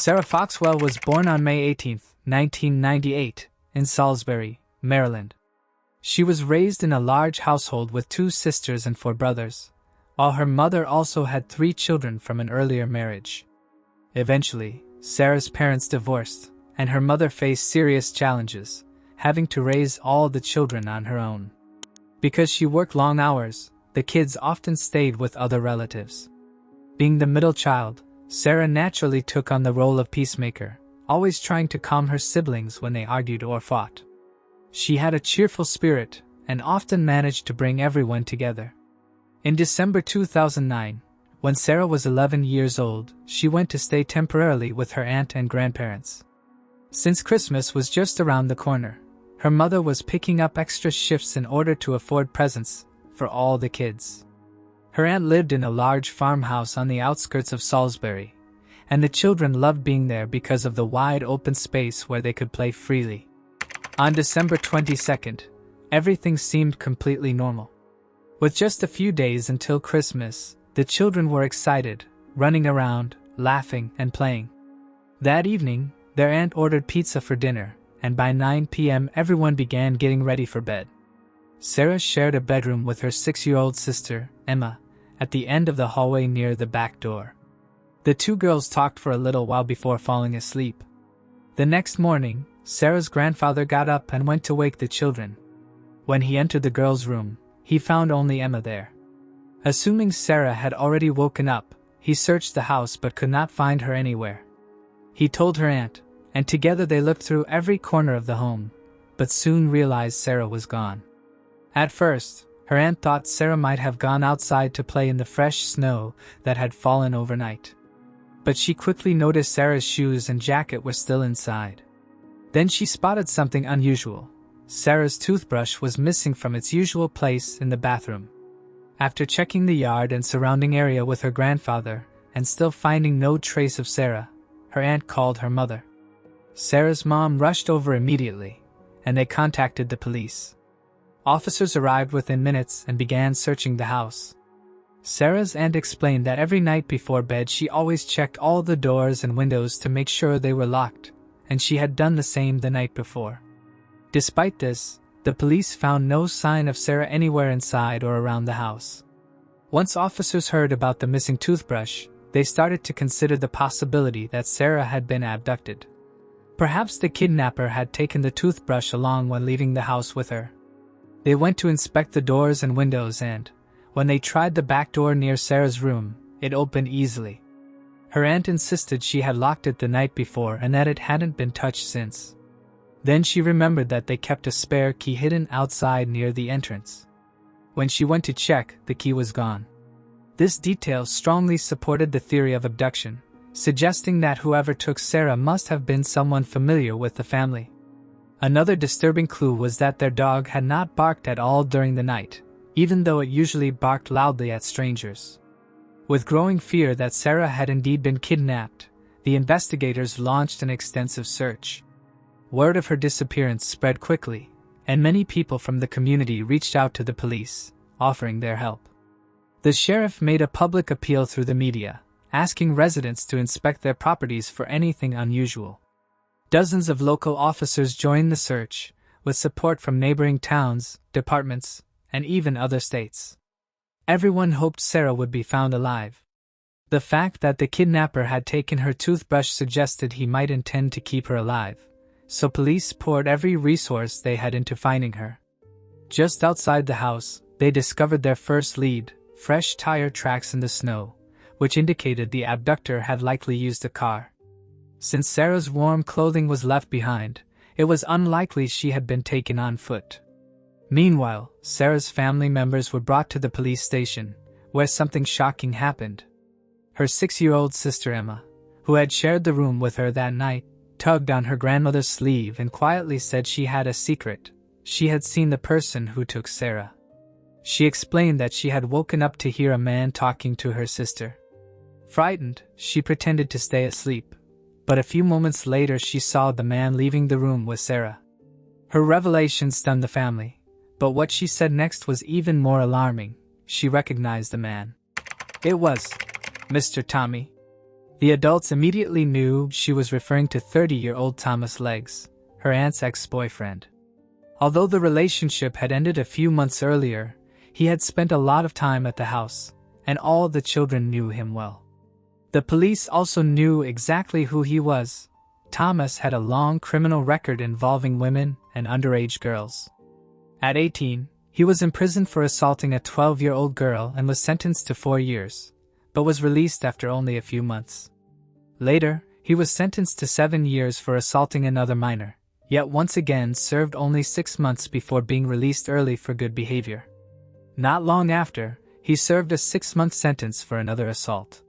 Sarah Foxwell was born on May 18, 1998, in Salisbury, Maryland. She was raised in a large household with 2 sisters and 4 brothers, while her mother also had 3 children from an earlier marriage. Eventually, Sarah's parents divorced, and her mother faced serious challenges, having to raise all the children on her own. Because she worked long hours, the kids often stayed with other relatives. Being the middle child, Sarah naturally took on the role of peacemaker, always trying to calm her siblings when they argued or fought. She had a cheerful spirit and often managed to bring everyone together. In December 2009, when Sarah was 11 years old, she went to stay temporarily with her aunt and grandparents. Since Christmas was just around the corner, her mother was picking up extra shifts in order to afford presents for all the kids. Her aunt lived in a large farmhouse on the outskirts of Salisbury, and the children loved being there because of the wide open space where they could play freely. On December 22nd, everything seemed completely normal. With just a few days until Christmas, the children were excited, running around, laughing, and playing. That evening, their aunt ordered pizza for dinner, and by 9 p.m. everyone began getting ready for bed. Sarah shared a bedroom with her 6-year-old sister, Emma, at the end of the hallway near the back door. The 2 girls talked for a little while before falling asleep. The next morning, Sarah's grandfather got up and went to wake the children. When he entered the girls' room, he found only Emma there. Assuming Sarah had already woken up, he searched the house but could not find her anywhere. He told her aunt, and together they looked through every corner of the home, but soon realized Sarah was gone. At first, her aunt thought Sarah might have gone outside to play in the fresh snow that had fallen overnight. But she quickly noticed Sarah's shoes and jacket were still inside. Then she spotted something unusual. Sarah's toothbrush was missing from its usual place in the bathroom. After checking the yard and surrounding area with her grandfather, and still finding no trace of Sarah, her aunt called her mother. Sarah's mom rushed over immediately, and they contacted the police. Officers arrived within minutes and began searching the house. Sarah's aunt explained that every night before bed she always checked all the doors and windows to make sure they were locked, and she had done the same the night before. Despite this, the police found no sign of Sarah anywhere inside or around the house. Once officers heard about the missing toothbrush, they started to consider the possibility that Sarah had been abducted. Perhaps the kidnapper had taken the toothbrush along when leaving the house with her. They went to inspect the doors and windows and, when they tried the back door near Sarah's room, it opened easily. Her aunt insisted she had locked it the night before and that it hadn't been touched since. Then she remembered that they kept a spare key hidden outside near the entrance. When she went to check, the key was gone. This detail strongly supported the theory of abduction, suggesting that whoever took Sarah must have been someone familiar with the family. Another disturbing clue was that their dog had not barked at all during the night, even though it usually barked loudly at strangers. With growing fear that Sarah had indeed been kidnapped, the investigators launched an extensive search. Word of her disappearance spread quickly, and many people from the community reached out to the police, offering their help. The sheriff made a public appeal through the media, asking residents to inspect their properties for anything unusual. Dozens of local officers joined the search, with support from neighboring towns, departments, and even other states. Everyone hoped Sarah would be found alive. The fact that the kidnapper had taken her toothbrush suggested he might intend to keep her alive, so police poured every resource they had into finding her. Just outside the house, they discovered their first lead, fresh tire tracks in the snow, which indicated the abductor had likely used a car. Since Sarah's warm clothing was left behind, it was unlikely she had been taken on foot. Meanwhile, Sarah's family members were brought to the police station, where something shocking happened. Her 6-year-old sister Emma, who had shared the room with her that night, tugged on her grandmother's sleeve and quietly said she had a secret. She had seen the person who took Sarah. She explained that she had woken up to hear a man talking to her sister. Frightened, she pretended to stay asleep, but a few moments later she saw the man leaving the room with Sarah. Her revelation stunned the family, but what she said next was even more alarming. She recognized the man. It was Mr. Tommy. The adults immediately knew she was referring to 30-year-old Thomas Leggs, her aunt's ex-boyfriend. Although the relationship had ended a few months earlier, he had spent a lot of time at the house, and all the children knew him well. The police also knew exactly who he was. Thomas had a long criminal record involving women and underage girls. At 18, he was imprisoned for assaulting a 12-year-old girl and was sentenced to 4 years, but was released after only a few months. Later, he was sentenced to 7 years for assaulting another minor, yet once again served only 6 months before being released early for good behavior. Not long after, he served a 6-month sentence for another assault.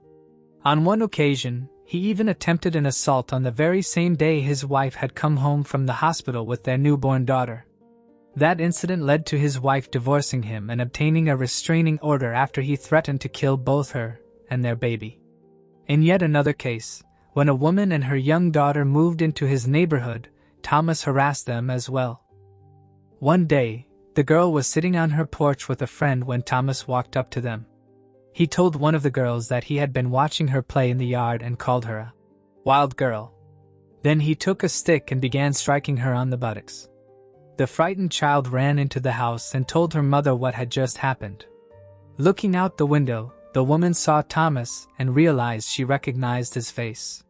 On one occasion, he even attempted an assault on the very same day his wife had come home from the hospital with their newborn daughter. That incident led to his wife divorcing him and obtaining a restraining order after he threatened to kill both her and their baby. In yet another case, when a woman and her young daughter moved into his neighborhood, Thomas harassed them as well. One day, the girl was sitting on her porch with a friend when Thomas walked up to them. He told one of the girls that he had been watching her play in the yard and called her a wild girl. Then he took a stick and began striking her on the buttocks. The frightened child ran into the house and told her mother what had just happened. Looking out the window, the woman saw Thomas and realized she recognized his face.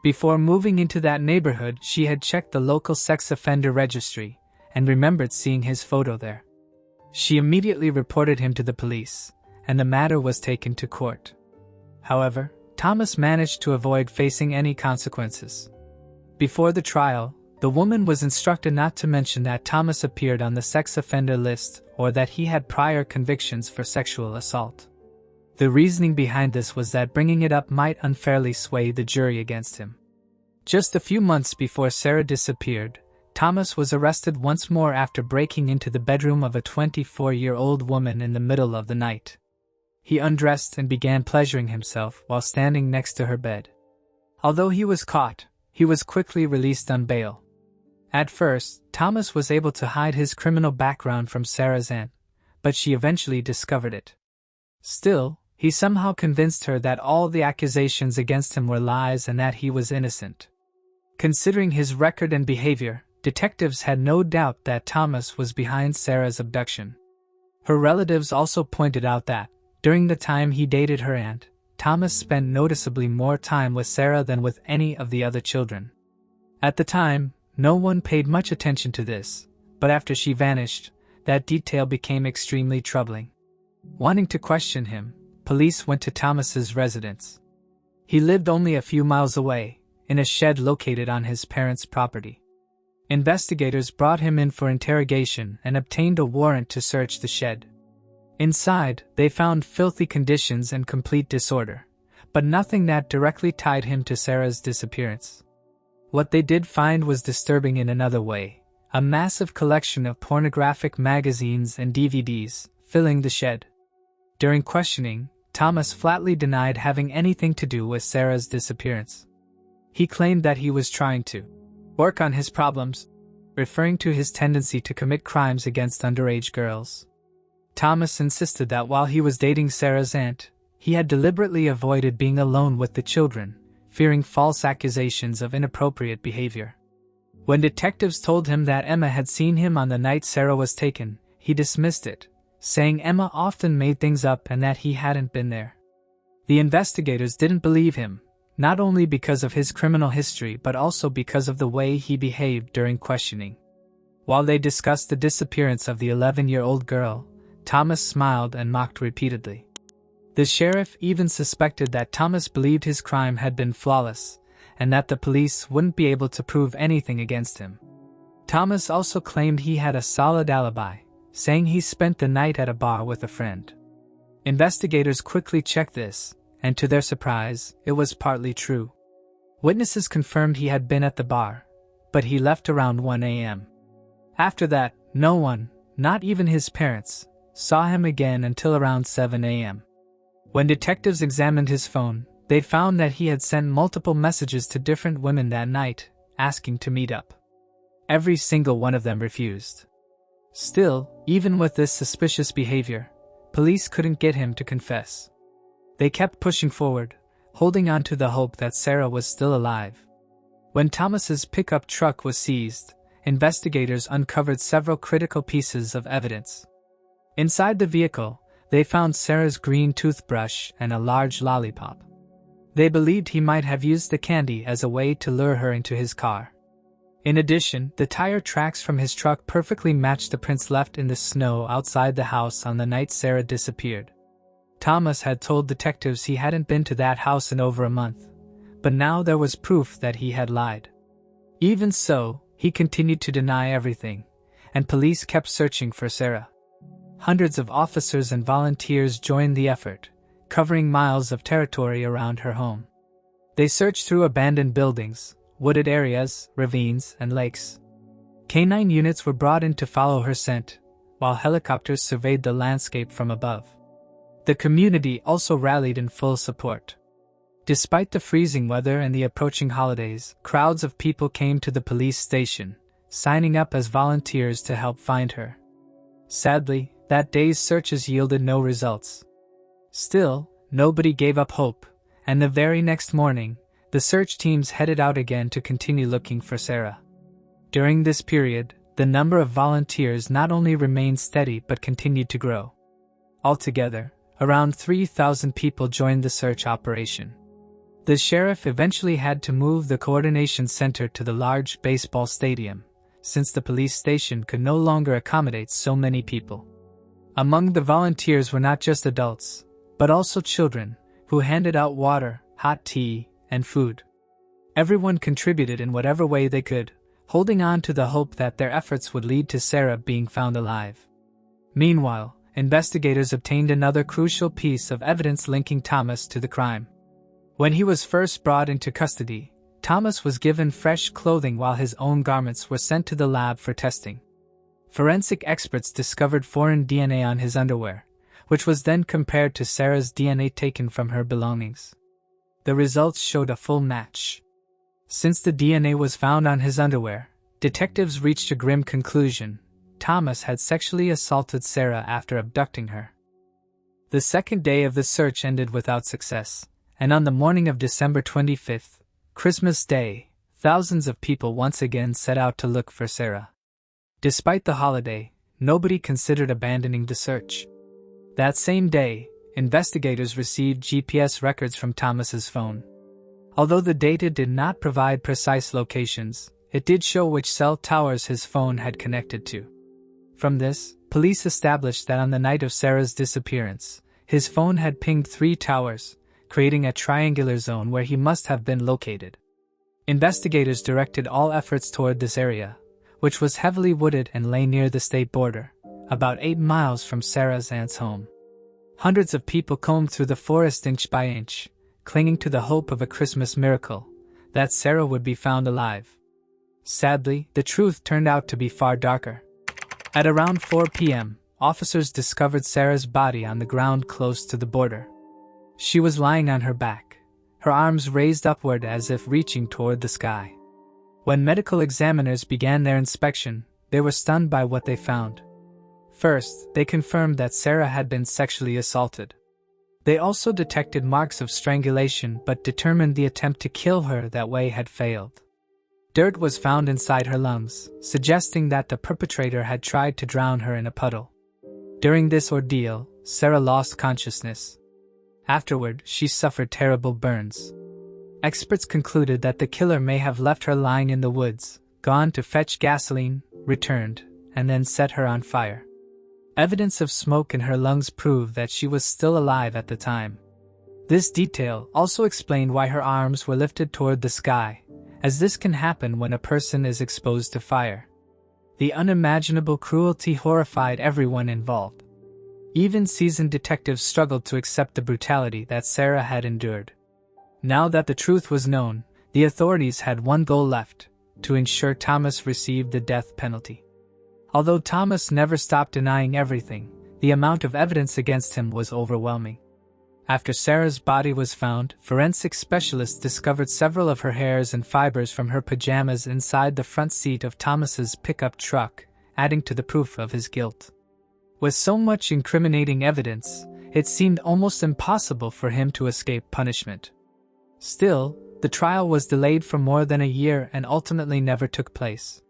Before moving into that neighborhood, she had checked the local sex offender registry and remembered seeing his photo there. She immediately reported him to the police, and the matter was taken to court. However, Thomas managed to avoid facing any consequences. Before the trial, the woman was instructed not to mention that Thomas appeared on the sex offender list or that he had prior convictions for sexual assault. The reasoning behind this was that bringing it up might unfairly sway the jury against him. Just a few months before Sarah disappeared, Thomas was arrested once more after breaking into the bedroom of a 24-year-old woman in the middle of the night. He undressed and began pleasuring himself while standing next to her bed. Although he was caught, he was quickly released on bail. At first, Thomas was able to hide his criminal background from Sarah's aunt, but she eventually discovered it. Still, he somehow convinced her that all the accusations against him were lies and that he was innocent. Considering his record and behavior, detectives had no doubt that Thomas was behind Sarah's abduction. Her relatives also pointed out that, during the time he dated her aunt, Thomas spent noticeably more time with Sarah than with any of the other children. At the time, no one paid much attention to this, but after she vanished, that detail became extremely troubling. Wanting to question him, police went to Thomas's residence. He lived only a few miles away, in a shed located on his parents' property. Investigators brought him in for interrogation and obtained a warrant to search the shed. Inside, they found filthy conditions and complete disorder, but nothing that directly tied him to Sarah's disappearance. What they did find was disturbing in another way: a massive collection of pornographic magazines and DVDs filling the shed. During questioning, Thomas flatly denied having anything to do with Sarah's disappearance. He claimed that he was trying to work on his problems, referring to his tendency to commit crimes against underage girls. Thomas insisted that while he was dating Sarah's aunt, he had deliberately avoided being alone with the children, fearing false accusations of inappropriate behavior. When detectives told him that Emma had seen him on the night Sarah was taken, he dismissed it, saying Emma often made things up and that he hadn't been there. The investigators didn't believe him, not only because of his criminal history but also because of the way he behaved during questioning. While they discussed the disappearance of the 11-year-old girl, Thomas smiled and mocked repeatedly. The sheriff even suspected that Thomas believed his crime had been flawless, and that the police wouldn't be able to prove anything against him. Thomas also claimed he had a solid alibi, saying he spent the night at a bar with a friend. Investigators quickly checked this, and to their surprise, it was partly true. Witnesses confirmed he had been at the bar, but he left around 1 a.m. After that, no one, not even his parents, saw him again until around 7 a.m. When detectives examined his phone, they found that he had sent multiple messages to different women that night, asking to meet up. Every single one of them refused. Still, even with this suspicious behavior, police couldn't get him to confess. They kept pushing forward, holding on to the hope that Sarah was still alive. When Thomas's pickup truck was seized, investigators uncovered several critical pieces of evidence. Inside the vehicle, they found Sarah's green toothbrush and a large lollipop. They believed he might have used the candy as a way to lure her into his car. In addition, the tire tracks from his truck perfectly matched the prints left in the snow outside the house on the night Sarah disappeared. Thomas had told detectives he hadn't been to that house in over a month, but now there was proof that he had lied. Even so, he continued to deny everything, and police kept searching for Sarah. Hundreds of officers and volunteers joined the effort, covering miles of territory around her home. They searched through abandoned buildings, wooded areas, ravines, and lakes. Canine units were brought in to follow her scent, while helicopters surveyed the landscape from above. The community also rallied in full support. Despite the freezing weather and the approaching holidays, crowds of people came to the police station, signing up as volunteers to help find her. Sadly, that day's searches yielded no results. Still, nobody gave up hope, and the very next morning, the search teams headed out again to continue looking for Sarah. During this period, the number of volunteers not only remained steady but continued to grow. Altogether, around 3,000 people joined the search operation. The sheriff eventually had to move the coordination center to the large baseball stadium, since the police station could no longer accommodate so many people. Among the volunteers were not just adults, but also children, who handed out water, hot tea, and food. Everyone contributed in whatever way they could, holding on to the hope that their efforts would lead to Sarah being found alive. Meanwhile, investigators obtained another crucial piece of evidence linking Thomas to the crime. When he was first brought into custody, Thomas was given fresh clothing while his own garments were sent to the lab for testing. Forensic experts discovered foreign DNA on his underwear, which was then compared to Sarah's DNA taken from her belongings. The results showed a full match. Since the DNA was found on his underwear, detectives reached a grim conclusion: Thomas had sexually assaulted Sarah after abducting her. The second day of the search ended without success, and on the morning of December 25th, Christmas Day, thousands of people once again set out to look for Sarah. Despite the holiday, nobody considered abandoning the search. That same day, investigators received GPS records from Thomas's phone. Although the data did not provide precise locations, it did show which cell towers his phone had connected to. From this, police established that on the night of Sarah's disappearance, his phone had pinged 3 towers, creating a triangular zone where he must have been located. Investigators directed all efforts toward this area, which was heavily wooded and lay near the state border, about 8 miles from Sarah's aunt's home. Hundreds of people combed through the forest inch by inch, clinging to the hope of a Christmas miracle, that Sarah would be found alive. Sadly, the truth turned out to be far darker. At around 4 p.m., officers discovered Sarah's body on the ground close to the border. She was lying on her back, her arms raised upward as if reaching toward the sky. When medical examiners began their inspection, they were stunned by what they found. First, they confirmed that Sarah had been sexually assaulted. They also detected marks of strangulation but determined the attempt to kill her that way had failed. Dirt was found inside her lungs, suggesting that the perpetrator had tried to drown her in a puddle. During this ordeal, Sarah lost consciousness. Afterward, she suffered terrible burns. Experts concluded that the killer may have left her lying in the woods, gone to fetch gasoline, returned, and then set her on fire. Evidence of smoke in her lungs proved that she was still alive at the time. This detail also explained why her arms were lifted toward the sky, as this can happen when a person is exposed to fire. The unimaginable cruelty horrified everyone involved. Even seasoned detectives struggled to accept the brutality that Sarah had endured. Now that the truth was known, the authorities had one goal left: to ensure Thomas received the death penalty. Although Thomas never stopped denying everything, the amount of evidence against him was overwhelming. After Sarah's body was found, forensic specialists discovered several of her hairs and fibers from her pajamas inside the front seat of Thomas's pickup truck, adding to the proof of his guilt. With so much incriminating evidence, it seemed almost impossible for him to escape punishment. Still, the trial was delayed for more than a year and ultimately never took place.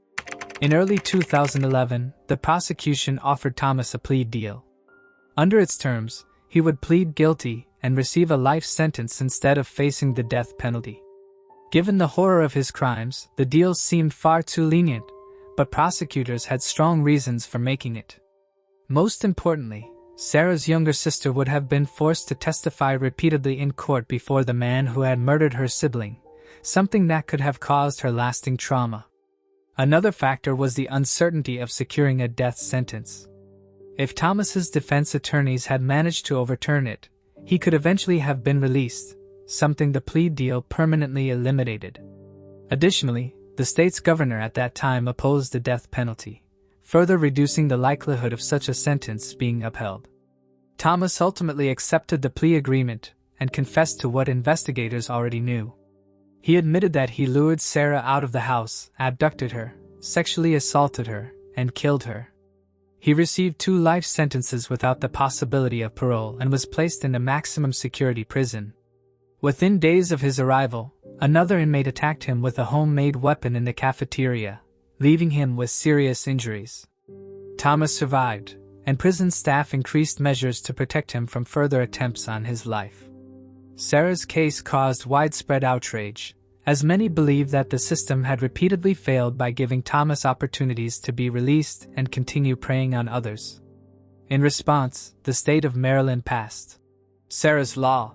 In early 2011, the prosecution offered Thomas a plea deal. Under its terms, he would plead guilty and receive a life sentence instead of facing the death penalty. Given the horror of his crimes, the deal seemed far too lenient, but prosecutors had strong reasons for making it. Most importantly, Sarah's younger sister would have been forced to testify repeatedly in court before the man who had murdered her sibling, something that could have caused her lasting trauma. Another factor was the uncertainty of securing a death sentence. If Thomas's defense attorneys had managed to overturn it, he could eventually have been released, something the plea deal permanently eliminated. Additionally, the state's governor at that time opposed the death penalty, further reducing the likelihood of such a sentence being upheld. Thomas ultimately accepted the plea agreement and confessed to what investigators already knew. He admitted that he lured Sarah out of the house, abducted her, sexually assaulted her, and killed her. He received 2 life sentences without the possibility of parole and was placed in a maximum security prison. Within days of his arrival, another inmate attacked him with a homemade weapon in the cafeteria, leaving him with serious injuries. Thomas survived, and prison staff increased measures to protect him from further attempts on his life. Sarah's case caused widespread outrage, as many believed that the system had repeatedly failed by giving Thomas opportunities to be released and continue preying on others. In response, the state of Maryland passed Sarah's Law,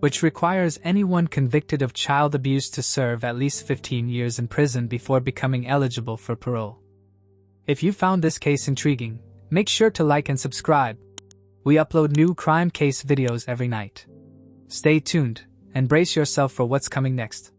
which requires anyone convicted of child abuse to serve at least 15 years in prison before becoming eligible for parole. If you found this case intriguing, make sure to like and subscribe. We upload new crime case videos every night. Stay tuned and brace yourself for what's coming next.